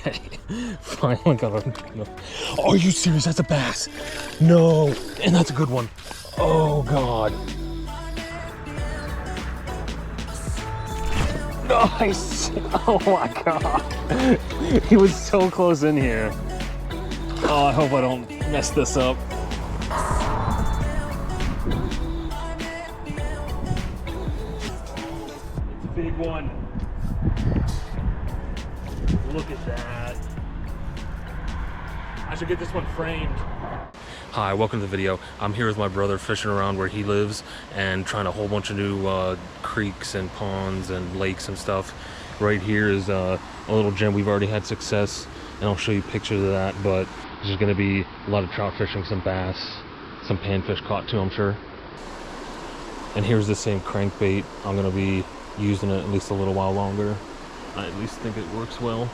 Okay, finally got a. No. Oh, are you serious? That's a bass. No, and that's a good one. Oh God. Nice. Oh my God. He was so close in here. Oh, I hope I don't mess this up. It's a big one. Look at that. I should get this one framed. Hi, welcome to the video. I'm here with my brother fishing around where he lives and trying a whole bunch of new creeks and ponds and lakes and stuff. Right here is a little gem. We've already had success, and I'll show you pictures of that, but there's going to be a lot of trout fishing, some bass, some panfish caught too, I'm sure. And here's the same crankbait. I'm going to be using it at least a little while longer. I at least think it works well.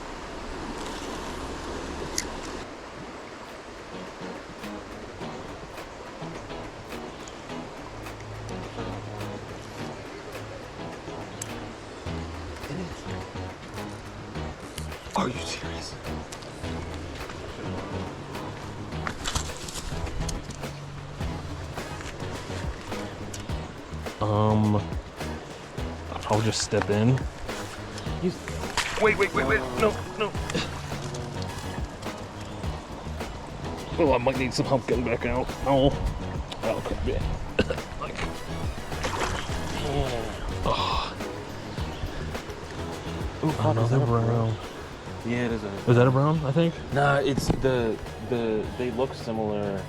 Are you serious? I'll just step in. Wait, no. Oh, I might need some help getting back out. Oh, okay, yeah. Like, oh. Ooh, another brown. Yeah, it is. Is that a brown? I think. Nah, it's they look similar.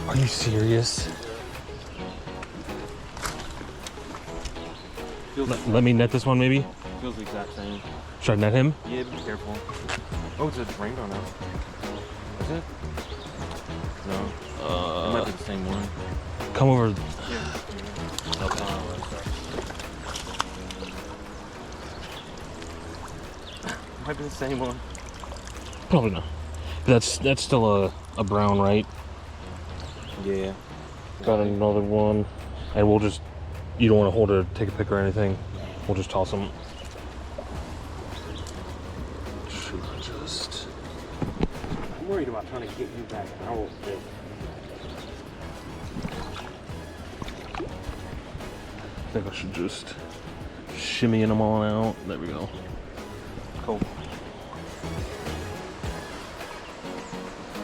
Are you serious? Let me net this one, maybe. Feels the exact same. Should I net him? Yeah, be careful. Oh, it's a rainbow now. Is it? No. It might be the same one. Come over. Yeah. Okay. Might be the same one. Probably not. That's still a brown, right? Yeah. Got another one, and we'll just. You don't want to hold it, or take a pic or anything. We'll just toss them. Should I just? I'm worried about trying to get you back out. I think I should just shimmy them all out. There we go. Cool.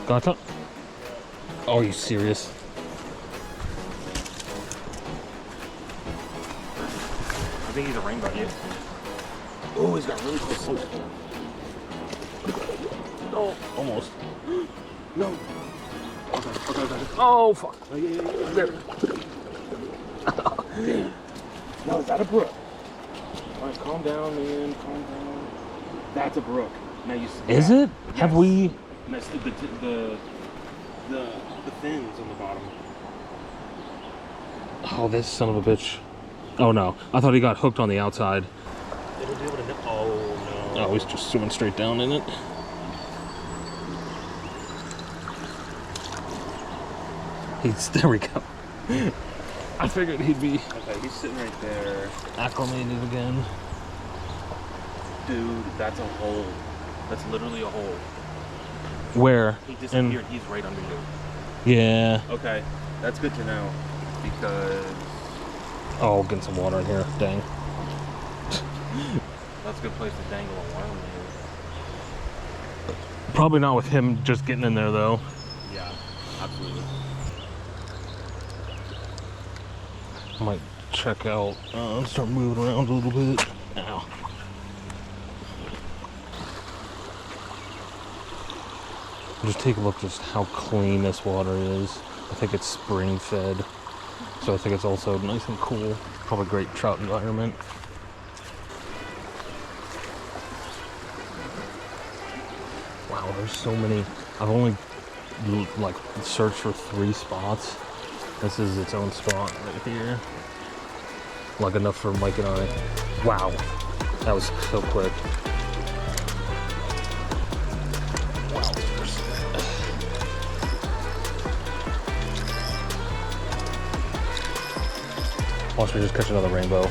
Gotcha. Oh, are you serious? I think he's a rainbow, yeah. Oh, he's got really close. Oh, almost. No. Okay. Oh, fuck. There. No, is that a brook? All right, calm down, man. Calm down. That's a brook. Now you see. Is it? Yes. Have we? That's the fins on the bottom. Oh, this son of a bitch. Oh no, I thought he got hooked on the outside. It'll be able to. Oh no. Oh, he's just swimming straight down in it. There we go. I figured he'd be Okay, he's sitting right there. acclimated again. Dude, that's a hole. That's literally a hole. Where? He disappeared. He's right under you. Yeah. Okay, that's good to know because Oh, getting some water in here. Dang. that's a good place to dangle a worm. Probably not with him just getting in there though. Yeah, absolutely. I might check out. Start moving around a little bit. Ow. Just take a look just how clean this water is. I think it's spring fed, so I think it's also nice and cool. Probably great trout environment. Wow, there's so many. I've only like searched for 3 spots. This is its own spot right here. Like enough for Mike and I. Wow, that was so quick. Wow. Watch me just catch another rainbow.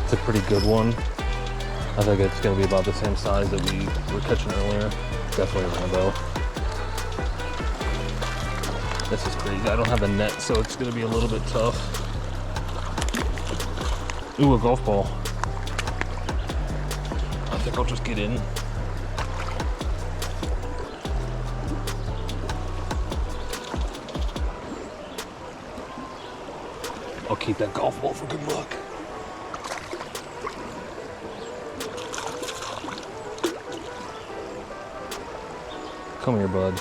It's a pretty good one. I think it's gonna be about the same size that we were catching earlier. Definitely a rainbow. This is crazy. I don't have a net, so it's gonna be a little bit tough. Ooh, a golf ball. I think I'll just get in. I'll keep that golf ball for good luck. Come here, bud.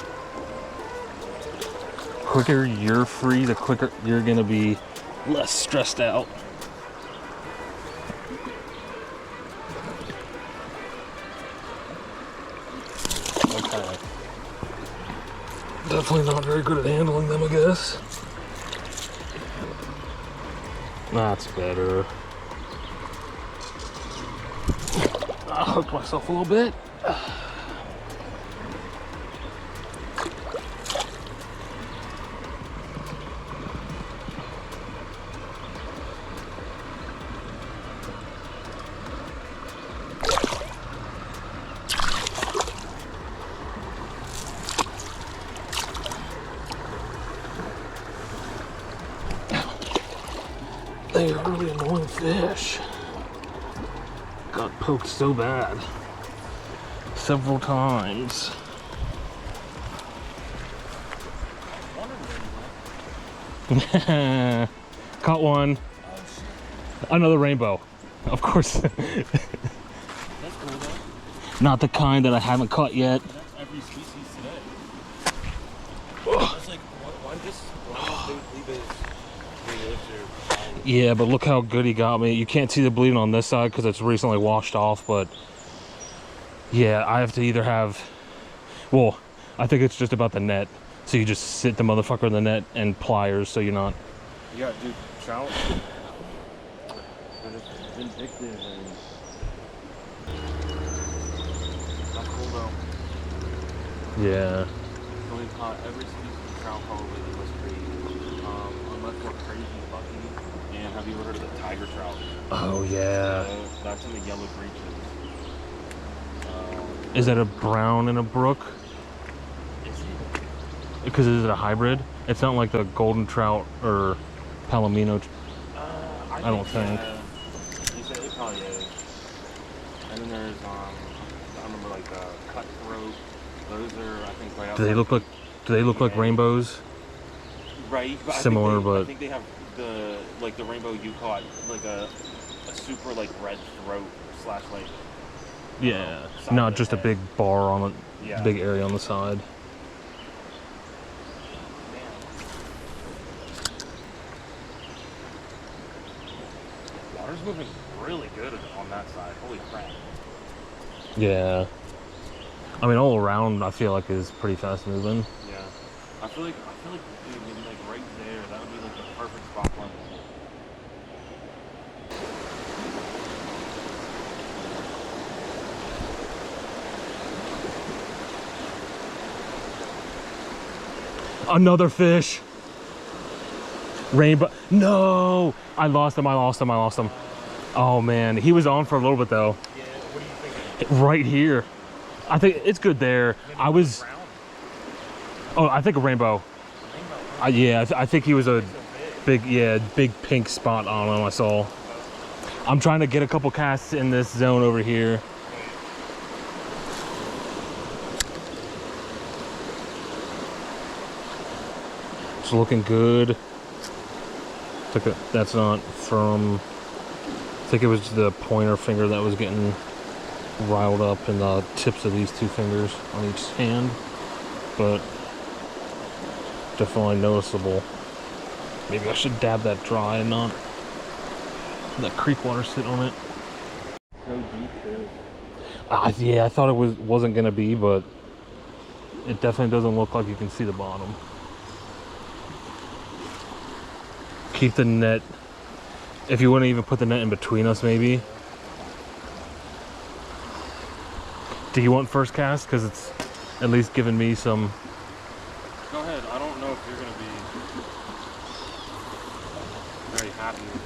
Quicker you're free, the quicker you're gonna be less stressed out. Okay. Definitely not very good at handling them, I guess. That's better. I hooked myself a little bit. They are really annoying fish. Got poked so bad. Several times. Caught one. Another rainbow. Of course. That's cool though. Not the kind that I haven't caught yet. That's every species today. That's like, why just leave it? Yeah, but look how good he got me. You can't see the bleeding on this side because it's recently washed off, but yeah, I have to either have, well, I think it's just about the net. So you just sit the motherfucker in the net and pliers so you're not. Yeah, dude, trout. They're just vindictive and not cool though. Yeah. So we've caught every species of trout probably in this creek, unless we're crazy lucky. And have you ever heard of the tiger trout? Oh yeah. That's in the yellow breeches. Is that a brown in a brook? Is it? Because is it a hybrid? It's not like the golden trout or palomino. I don't think. You said it probably is. And then there's I remember like the cutthroat. Those are I think right out. Do they look like rainbows? Right. But Similar, but I think they have the rainbow you caught like a super like red throat / like yeah, not just a big bar on yeah. Big area on the side. Water's moving really good on that side. Holy crap. Yeah. I mean, all around, I feel like is pretty fast moving. Yeah. I feel like dude, maybe like right there, that would be like the perfect spot for him. Another fish. Rainbow. No! I lost him. Oh man, he was on for a little bit though. Yeah, what do you think? Right here. I think it's good there. I was. Oh, I think a rainbow. Yeah, I think he was a big pink spot on him. I saw. I'm trying to get a couple casts in this zone over here. It's looking good. That's not from. I think it was the pointer finger that was getting riled up in the tips of these two fingers on each hand, but definitely noticeable. Maybe I should dab that dry and not let creek water sit on it. So deep too. Yeah, I thought it wasn't gonna be, but it definitely doesn't look like you can see the bottom. Keep the net, if you want to even put the net in between us maybe. Do you want first cast? Because it's at least giving me some. Go ahead. I don't know if you're going to be very happy with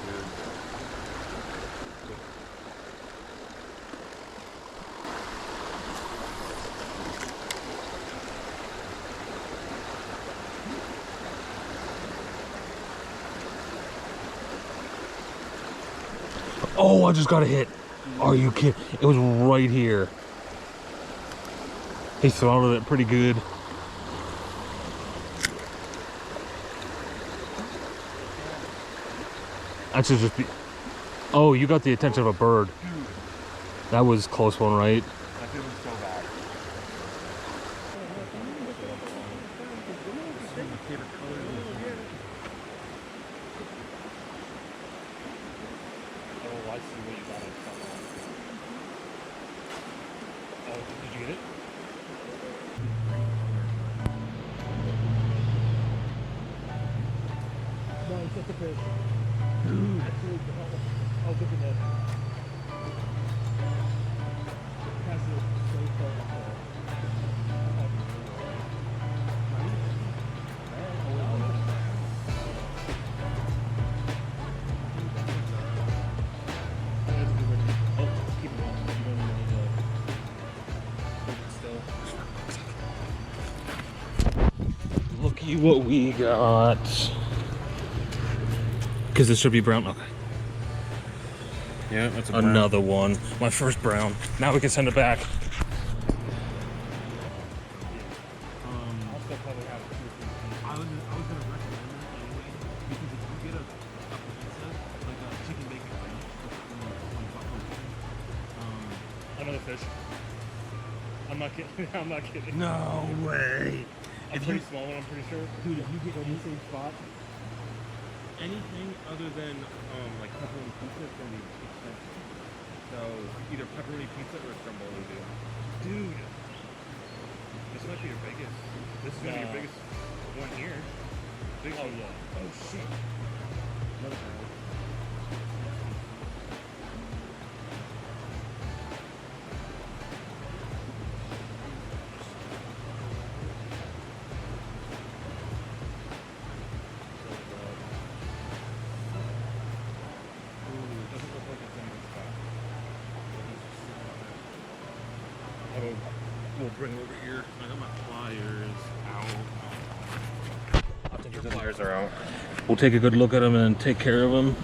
Oh, I just got a hit. Are you kidding? It was right here. He throttled it pretty good. That should just be... Oh, you got the attention of a bird. That was a close one, right? That feels so bad. Oh, I see what you got it from. Oh, did you get it? No, it's just a fish. Dude. Oh, look at that. Has it so far. Looky what we got. Because this should be brown. Okay. Yeah, that's Another one. My first brown. Now we can send it back. I'll still probably have 2 or 3 I was gonna recommend that anyway, because if you get a pizza, like a chicken bacon ranch, from Buffalo Chicken, Another fish. I'm not kidding. I'm not kidding. no way. A pretty small one, I'm pretty sure. Dude, if you get in the same spot, Anything other than like pepperoni pizza is gonna be expensive. So either pepperoni pizza or stromboli, dude. This might be your biggest. This is gonna be your biggest one here. Biggest one. yeah. Oh shit. Another barrel. We'll bring it over here. I got my pliers out. I'll take The pliers are out. We'll take a good look at them and take care of them.